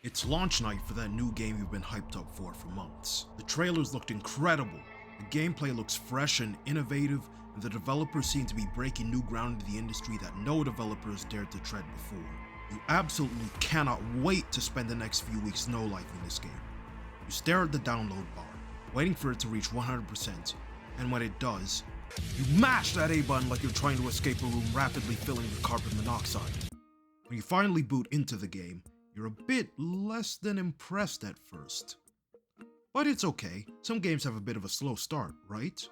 It's launch night for that new game you've been hyped up for months. The trailers looked incredible, the gameplay looks fresh and innovative, and the developers seem to be breaking new ground in the industry that no developers dared to tread before. You absolutely cannot wait to spend the next few weeks no-lifing this game. You stare at the download bar, waiting for it to reach 100%, and when it does, you mash that A button like you're trying to escape a room rapidly filling with carbon monoxide. When you finally boot into the game, you're a bit less than impressed at first. But it's okay, some games have a bit of a slow start, right?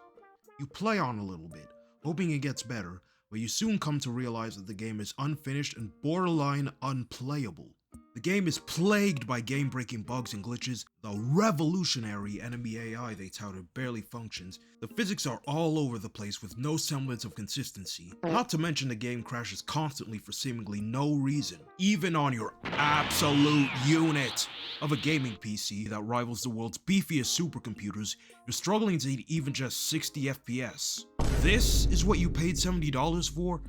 You play on a little bit, hoping it gets better, but you soon come to realize that the game is unfinished and borderline unplayable. The game is plagued by game-breaking bugs and glitches, the revolutionary enemy AI they touted barely functions, the physics are all over the place with no semblance of consistency, not to mention the game crashes constantly for seemingly no reason, even on your absolute unit of a gaming PC that rivals the world's beefiest supercomputers. You're struggling to hit even just 60 FPS. This is what you paid $70 for?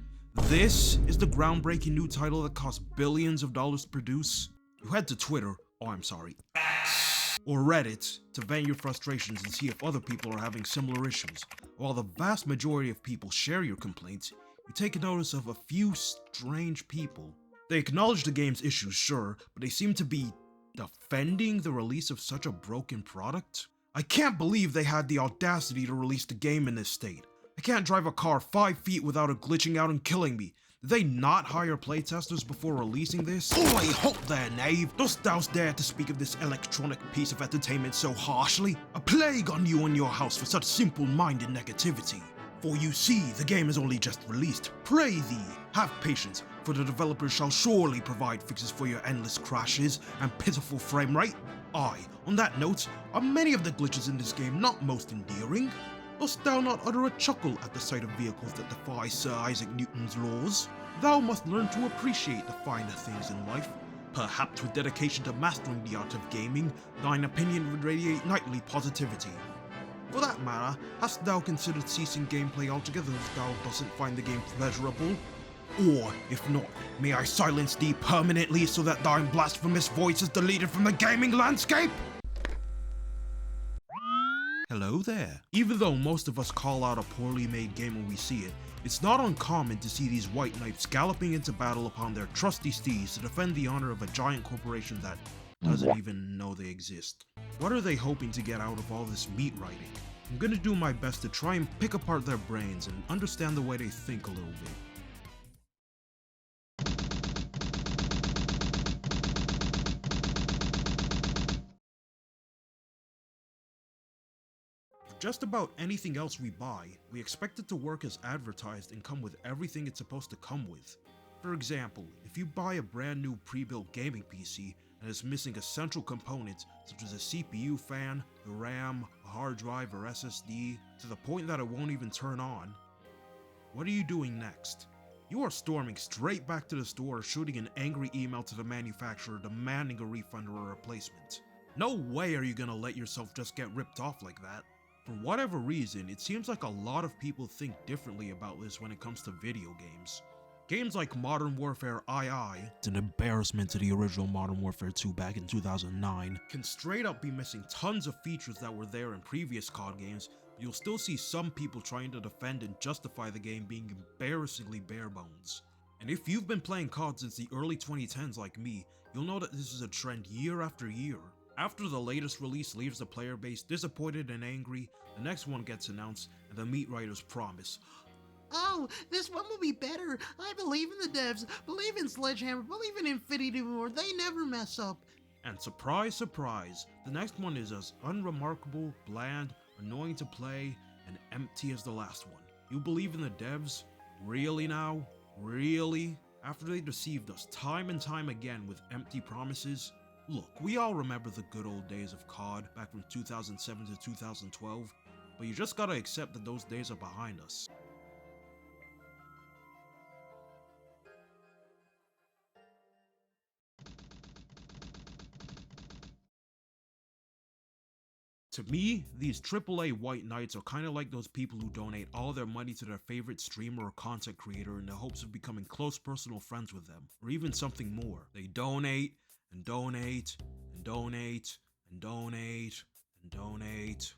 This is the groundbreaking new title that cost billions of dollars to produce? You head to Twitter, X, or Reddit to vent your frustrations and see if other people are having similar issues. While the vast majority of people share your complaints, you take notice of a few strange people. They acknowledge the game's issues, sure, but they seem to be defending the release of such a broken product? I can't believe they had the audacity to release the game in this state. I can't drive a car 5 feet without it glitching out and killing me. Did they not hire playtesters before releasing this? Oi, halt there, knave! Dost thou dare to speak of this electronic piece of entertainment so harshly? A plague on you and your house for such simple-minded negativity. For you see, the game is only just released. Pray thee, have patience, for the developers shall surely provide fixes for your endless crashes and pitiful frame rate. Aye, on that note, are many of the glitches in this game not most endearing? Dost thou not utter a chuckle at the sight of vehicles that defy Sir Isaac Newton's laws? Thou must learn to appreciate the finer things in life. Perhaps with dedication to mastering the art of gaming, thine opinion would radiate nightly positivity. For that matter, hast thou considered ceasing gameplay altogether if thou doesn't find the game pleasurable? Or, if not, may I silence thee permanently so that thine blasphemous voice is deleted from the gaming landscape? Hello there. Even though most of us call out a poorly made game when we see it, it's not uncommon to see these white knights galloping into battle upon their trusty steeds to defend the honor of a giant corporation that doesn't even know they exist. What are they hoping to get out of all this meat writing? I'm gonna do my best to try and pick apart their brains and understand the way they think a little bit. Just about anything else we buy, we expect it to work as advertised and come with everything it's supposed to come with. For example, if you buy a brand new pre-built gaming PC and it's missing essential components such as a CPU fan, the RAM, a hard drive or SSD, to the point that it won't even turn on, what are you doing next? You are storming straight back to the store, shooting an angry email to the manufacturer demanding a refund or a replacement. No way are you gonna let yourself just get ripped off like that. For whatever reason, it seems like a lot of people think differently about this when it comes to video games. Games like Modern Warfare II, it's an embarrassment to the original Modern Warfare 2 back in 2009, can straight up be missing tons of features that were there in previous COD games, but you'll still see some people trying to defend and justify the game being embarrassingly bare bones. And if you've been playing COD since the early 2010s like me, you'll know that this is a trend year after year. After the latest release leaves the player base disappointed and angry, the next one gets announced and the meat writers promise, "Oh, this one will be better. I believe in the devs, believe in Sledgehammer, believe in Infinity Ward. They never mess up." and surprise, surprise, the next one is as unremarkable, bland, annoying to play, and empty as the last one. You believe in the devs? Really now? Really? After they deceived us time and time again with empty promises? Look, we all remember the good old days of COD back from 2007 to 2012, but you just gotta accept that those days are behind us. To me, these AAA white knights are kinda like those people who donate all their money to their favorite streamer or content creator in the hopes of becoming close personal friends with them, or even something more. They donate, and donate and donate and donate and donate.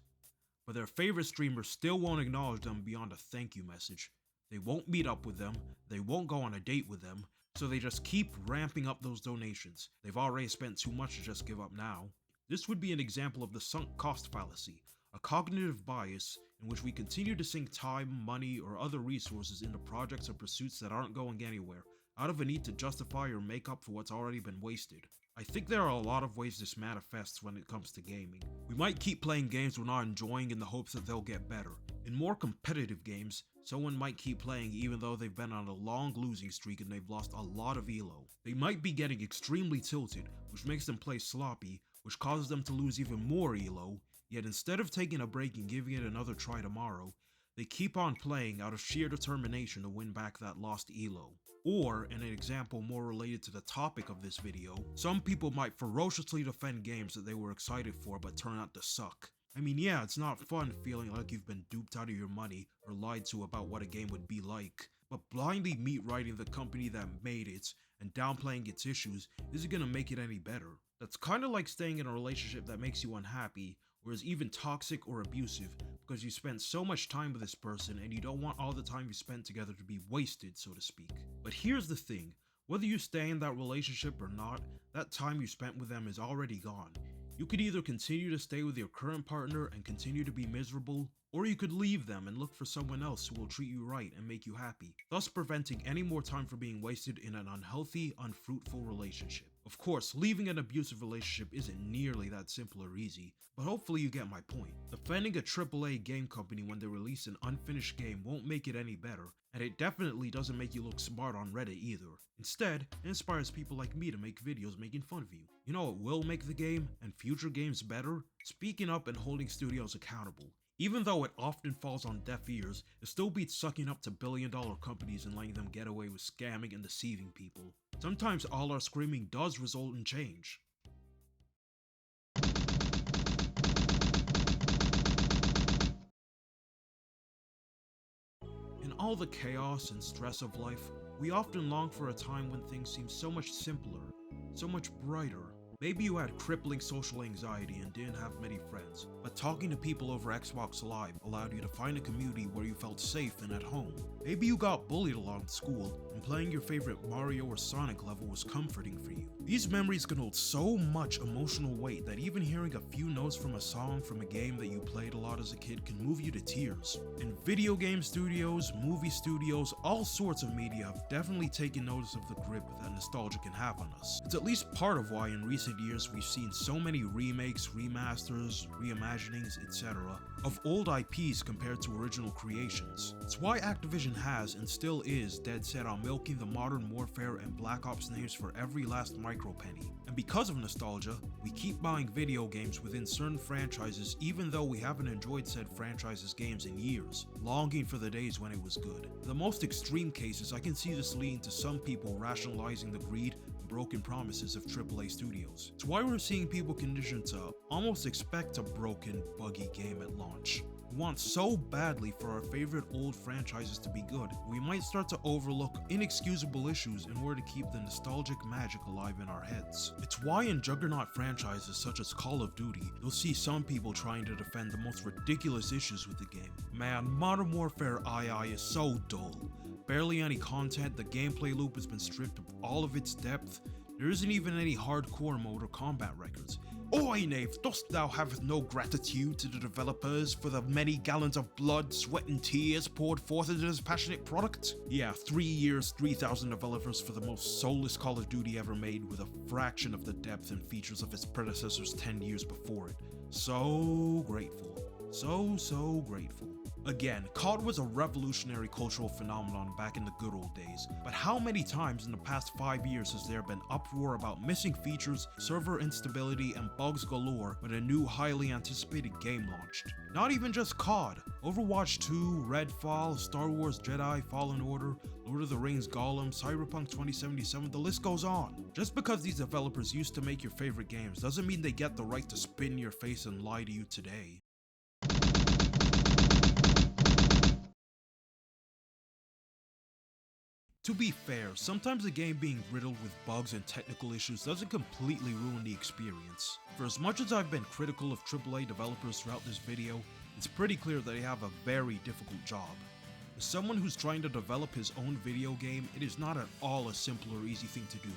But their favorite streamers still won't acknowledge them beyond a thank you message. They won't meet up with them, they won't go on a date with them, so they just keep ramping up those donations. They've already spent too much to just give up now. This would be an example of the sunk cost fallacy, a cognitive bias in which we continue to sink time, money, or other resources into projects or pursuits that aren't going anywhere, out of a need to justify or make up for what's already been wasted. I think there are a lot of ways this manifests when it comes to gaming. We might keep playing games we're not enjoying in the hopes that they'll get better. In more competitive games, someone might keep playing even though they've been on a long losing streak and they've lost a lot of elo. They might be getting extremely tilted, which makes them play sloppy, which causes them to lose even more elo, yet instead of taking a break and giving it another try tomorrow, they keep on playing out of sheer determination to win back that lost elo. Or, in an example more related to the topic of this video, some people might ferociously defend games that they were excited for but turn out to suck. I mean, yeah, it's not fun feeling like you've been duped out of your money or lied to about what a game would be like, but blindly meat-writing the company that made it and downplaying its issues isn't gonna make it any better. That's kinda like staying in a relationship that makes you unhappy, or is even toxic or abusive, because you spent so much time with this person and you don't want all the time you spent together to be wasted, so to speak. But here's the thing, whether you stay in that relationship or not, that time you spent with them is already gone. You could either continue to stay with your current partner and continue to be miserable, or you could leave them and look for someone else who will treat you right and make you happy, thus preventing any more time from being wasted in an unhealthy, unfruitful relationship. Of course, leaving an abusive relationship isn't nearly that simple or easy, but hopefully you get my point. Defending a AAA game company when they release an unfinished game won't make it any better, and it definitely doesn't make you look smart on Reddit either. Instead, it inspires people like me to make videos making fun of you. You know what will make the game and future games better? Speaking up and holding studios accountable. Even though it often falls on deaf ears, it still beats sucking up to billion-dollar companies and letting them get away with scamming and deceiving people. Sometimes all our screaming does result in change. In all the chaos and stress of life, we often long for a time when things seem so much simpler, so much brighter. Maybe you had crippling social anxiety and didn't have many friends, but talking to people over Xbox Live allowed you to find a community where you felt safe and at home. Maybe you got bullied a lot in school, and playing your favorite Mario or Sonic level was comforting for you. These memories can hold so much emotional weight that even hearing a few notes from a song from a game that you played a lot as a kid can move you to tears. And video game studios, movie studios, all sorts of media have definitely taken notice of the grip that nostalgia can have on us. It's at least part of why in recent years we've seen so many remakes, remasters, reimaginings, etc. of old IPs compared to original creations. It's why Activision has and still is dead set on milking the Modern Warfare and Black Ops names for every last micro penny. And because of nostalgia, we keep buying video games within certain franchises even though we haven't enjoyed said franchises' games in years, longing for the days when it was good. In the most extreme cases, I can see this leading to some people rationalizing the greed broken promises of AAA studios. It's why we're seeing people conditioned to almost expect a broken, buggy game at launch. We want so badly for our favorite old franchises to be good, we might start to overlook inexcusable issues in order to keep the nostalgic magic alive in our heads. It's why in juggernaut franchises such as Call of Duty, you'll see some people trying to defend the most ridiculous issues with the game. Man, Modern Warfare II is so dull. Barely any content, the gameplay loop has been stripped of all of its depth, there isn't even any hardcore mode or combat records. Oi, knave, dost thou have no gratitude to the developers for the many gallons of blood, sweat and tears poured forth into this passionate product? Yeah, 3 years, 3,000 developers for the most soulless Call of Duty ever made with a fraction of the depth and features of its predecessors 10 years before it. So grateful. So grateful. Again, COD was a revolutionary cultural phenomenon back in the good old days, but how many times in the past 5 years has there been uproar about missing features, server instability, and bugs galore when a new highly anticipated game launched? Not even just COD, Overwatch 2, Redfall, Star Wars Jedi Fallen Order, Lord of the Rings Gollum, Cyberpunk 2077, the list goes on. Just because these developers used to make your favorite games doesn't mean they get the right to spit in your face and lie to you today. To be fair, sometimes a game being riddled with bugs and technical issues doesn't completely ruin the experience. For as much as I've been critical of AAA developers throughout this video, it's pretty clear that they have a very difficult job. As someone who's trying to develop his own video game, it is not at all a simple or easy thing to do.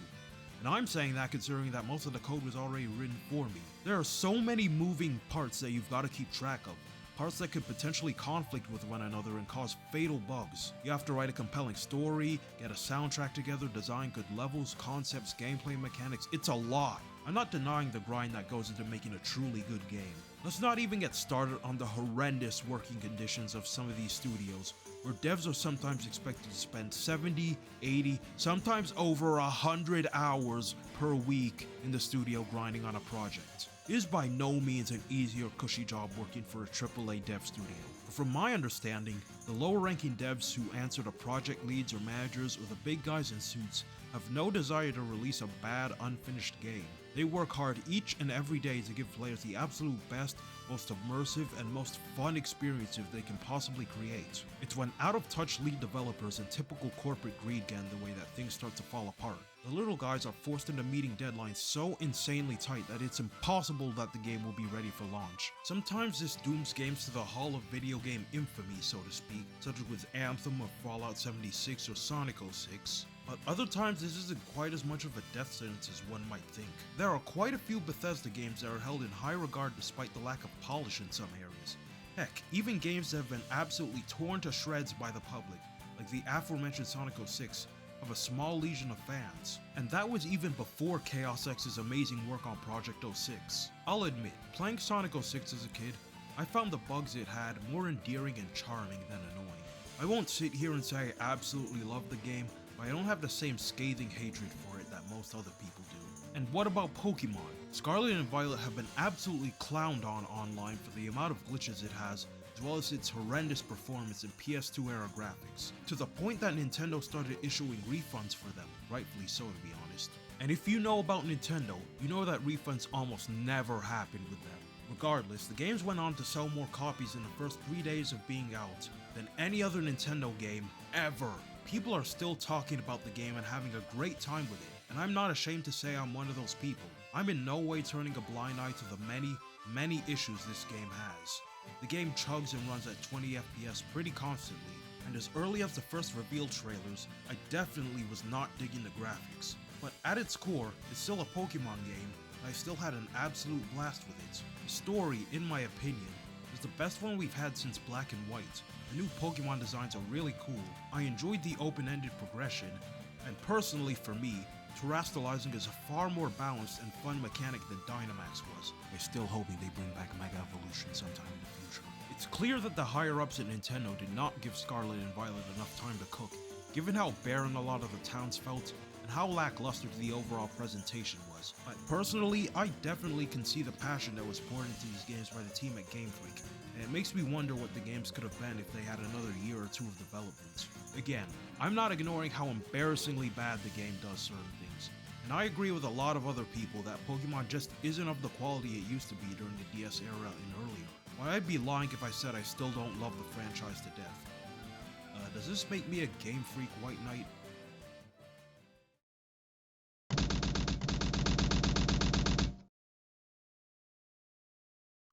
And I'm saying that considering that most of the code was already written for me. There are so many moving parts that you've got to keep track of. Parts that could potentially conflict with one another and cause fatal bugs. You have to write a compelling story, get a soundtrack together, design good levels, concepts, gameplay mechanics. It's a lot. I'm not denying the grind that goes into making a truly good game. Let's not even get started on the horrendous working conditions of some of these studios, where devs are sometimes expected to spend 70, 80, sometimes over 100 hours per week in the studio grinding on a project. It is by no means an easy or cushy job working for a AAA dev studio. But from my understanding, the lower ranking devs who answer to project leads or managers or the big guys in suits have no desire to release a bad, unfinished game. They work hard each and every day to give players the absolute best, most immersive, and most fun experiences they can possibly create. It's when out-of-touch lead developers and typical corporate greed get in the way that things start to fall apart. The little guys are forced into meeting deadlines so insanely tight that it's impossible that the game will be ready for launch. Sometimes this dooms games to the Hall of Video Game Infamy, so to speak, such as with Anthem or Fallout 76 or Sonic 06. But other times this isn't quite as much of a death sentence as one might think. There are quite a few Bethesda games that are held in high regard despite the lack of polish in some areas. Heck, even games that have been absolutely torn to shreds by the public, like the aforementioned Sonic 06, have a small legion of fans. And that was even before Chaos X's amazing work on Project 06. I'll admit, playing Sonic 06 as a kid, I found the bugs it had more endearing and charming than annoying. I won't sit here and say I absolutely love the game, but I don't have the same scathing hatred for it that most other people do. And what about Pokemon? Scarlet and Violet have been absolutely clowned on online for the amount of glitches it has, as well as its horrendous performance and PS2 era graphics, to the point that Nintendo started issuing refunds for them, rightfully so to be honest. And if you know about Nintendo, you know that refunds almost never happen with them. Regardless, the games went on to sell more copies in the first 3 days of being out than any other Nintendo game ever. People are still talking about the game and having a great time with it, and I'm not ashamed to say I'm one of those people. I'm in no way turning a blind eye to the many issues this game has. The game chugs and runs at 20 FPS pretty constantly, and as early as the first reveal trailers, I definitely was not digging the graphics. But at its core, it's still a Pokemon game, and I still had an absolute blast with it. The story, in my opinion, is the best one we've had since Black and White. The new Pokemon designs are really cool. I enjoyed the open-ended progression, and personally for me, terrestrializing is a far more balanced and fun mechanic than Dynamax was. I'm still hoping they bring back Mega Evolution sometime in the future. It's clear that the higher-ups at Nintendo did not give Scarlet and Violet enough time to cook, given how barren a lot of the towns felt, and how lackluster the overall presentation was. But personally, I definitely can see the passion that was poured into these games by the team at Game Freak, and it makes me wonder what the games could have been if they had another year or two of development. Again, I'm not ignoring how embarrassingly bad the game does certain things, and I agree with a lot of other people that Pokemon just isn't of the quality it used to be during the DS era and earlier. While I'd be lying if I said I still don't love the franchise to death. Does this make me a Game Freak White Knight?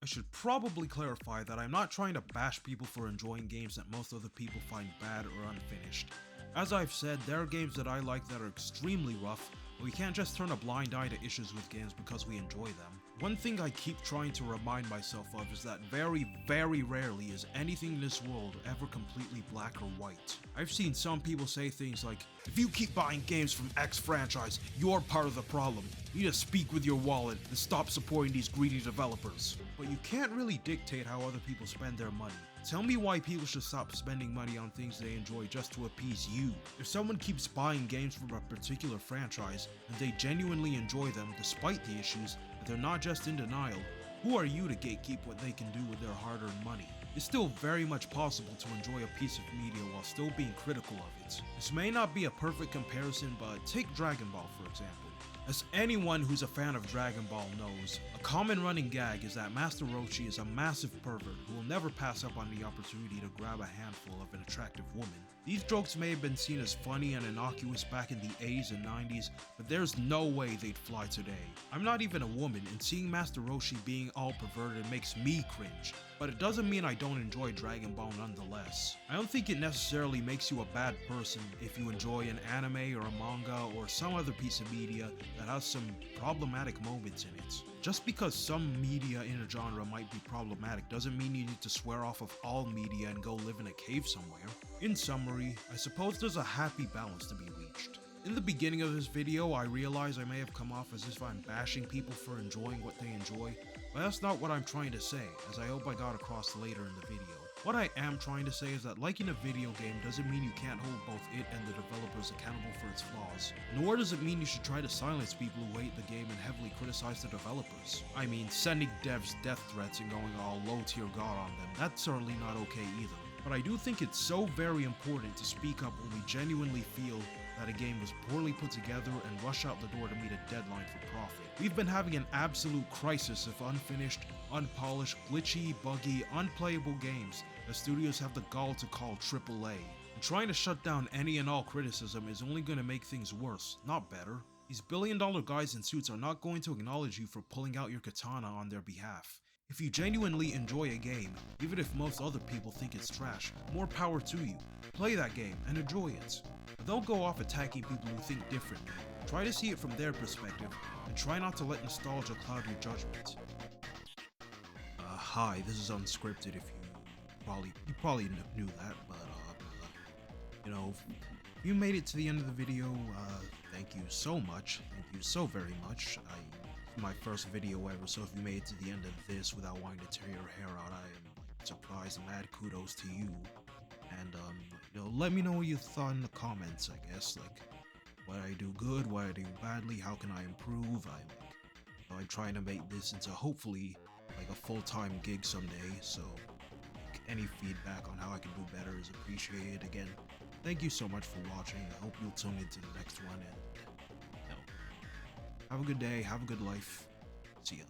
I should probably clarify that I'm not trying to bash people for enjoying games that most other people find bad or unfinished. As I've said, there are games that I like that are extremely rough, but we can't just turn a blind eye to issues with games because we enjoy them. One thing I keep trying to remind myself of is that very rarely is anything in this world ever completely black or white. I've seen some people say things like, if you keep buying games from X franchise, you're part of the problem. You need to speak with your wallet and stop supporting these greedy developers. But you can't really dictate how other people spend their money. Tell me why people should stop spending money on things they enjoy just to appease you. If someone keeps buying games from a particular franchise and they genuinely enjoy them despite the issues, and they're not just in denial, who are you to gatekeep what they can do with their hard-earned money? It's still very much possible to enjoy a piece of media while still being critical of it. This may not be a perfect comparison, but take Dragon Ball for example. As anyone who's a fan of Dragon Ball knows, a common running gag is that Master Roshi is a massive pervert who will never pass up on the opportunity to grab a handful of an attractive woman. These jokes may have been seen as funny and innocuous back in the 80s and 90s, but there's no way they'd fly today. I'm not even a woman, and seeing Master Roshi being all perverted makes me cringe. But it doesn't mean I don't enjoy Dragon Ball nonetheless. I don't think it necessarily makes you a bad person if you enjoy an anime or a manga or some other piece of media that has some problematic moments in it. Just because some media in a genre might be problematic doesn't mean you need to swear off of all media and go live in a cave somewhere. In summary, I suppose there's a happy balance to be reached. In the beginning of this video, I realize I may have come off as if I'm bashing people for enjoying what they enjoy, but that's not what I'm trying to say, as I hope I got across later in the video. What I am trying to say is that liking a video game doesn't mean you can't hold both it and the developers accountable for its flaws, nor does it mean you should try to silence people who hate the game and heavily criticize the developers. I mean, sending devs death threats and going all low tier god on them, that's certainly not okay either. But I do think it's so very important to speak up when we genuinely feel that a game was poorly put together and rush out the door to meet a deadline for profit. We've been having an absolute crisis of unfinished, unpolished, glitchy, buggy, unplayable games that studios have the gall to call AAA. And trying to shut down any and all criticism is only going to make things worse, not better. These billion-dollar guys in suits are not going to acknowledge you for pulling out your katana on their behalf. If you genuinely enjoy a game, even if most other people think it's trash, more power to you. Play that game and enjoy it. But don't go off attacking people who think differently. Try to see it from their perspective, and try not to let nostalgia cloud your judgment. Hi, this is unscripted if you probably knew that, but you know, if you made it to the end of the video, thank you so much. Thank you so very much. It's my first video ever, so if you made it to the end of this without wanting to tear your hair out, I am surprised and mad kudos to you. And you know, let me know what you thought in the comments, I guess, like what I do good, what I do badly, how can I improve. I'm trying to make this into hopefully like a full-time gig someday, so like, any feedback on how I can do better is appreciated. Again, thank you so much for watching. I hope you'll tune into the next one, and you know, have a good day, have a good life. See ya.